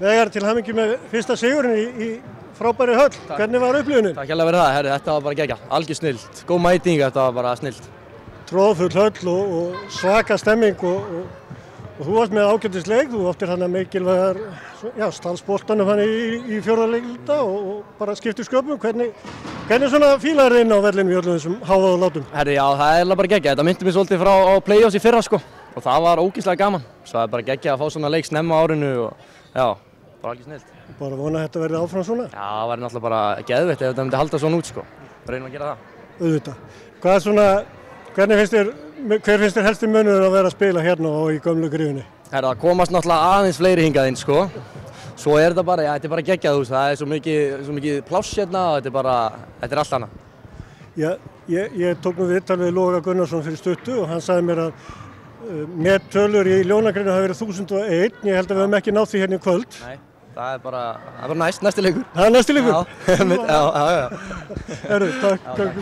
Veigar, til hamingju með fyrsta sigurinn í frábæri höll. Hvernig var upplifunin? Takk hérlega fyrir það, herri, þetta var bara geggjað, algjör snilld. Góð mæting, þetta var bara snilld. Troðfull höll og svaka stemming og þú varst með ágætisleik, þú áttir hann að mikilvægar stalsboltanum hann í fjórða leikluta og bara skipti sköpum. Hvernig svona fílar þið inn á vellinu í öllum þessum hávaða látum? Herri, já, það er bara geggjað, þetta myndi mér svolítið frá á play-offs í fyrra sko og það var ógeðslega gaman. Svo það er bara geggjað að fá svona leik snemma á árinu og já, bara algjör snilld. Bara vona að þetta verði áfram svona? Já, það væri náttúrulega bara geðveikt ef þetta myndi halda svona út sko. Reynum að gera það. Auðvitað. Hvað er svona, hver finnst þér helsti munur að vera að spila hérna og í gömlu Gryfjunni? Herra, það komast náttúrulega aðeins fleiri hingað inn sko. Svo er þetta bara, þetta er bara geggjað hús, það er svo mikið pláss hérna og þetta er allt annað. Já, ég tók nú viðtal við Loga Gunnarsson fyrir stuttu og hann sagði mér að mettölur í Ljónagrinu hafi verið 1001, ég held að við höfum ekki náð því hérna í kvöld. Nei, það er bara næsti leikur. Það er næsti leikur? Já, já. Takk.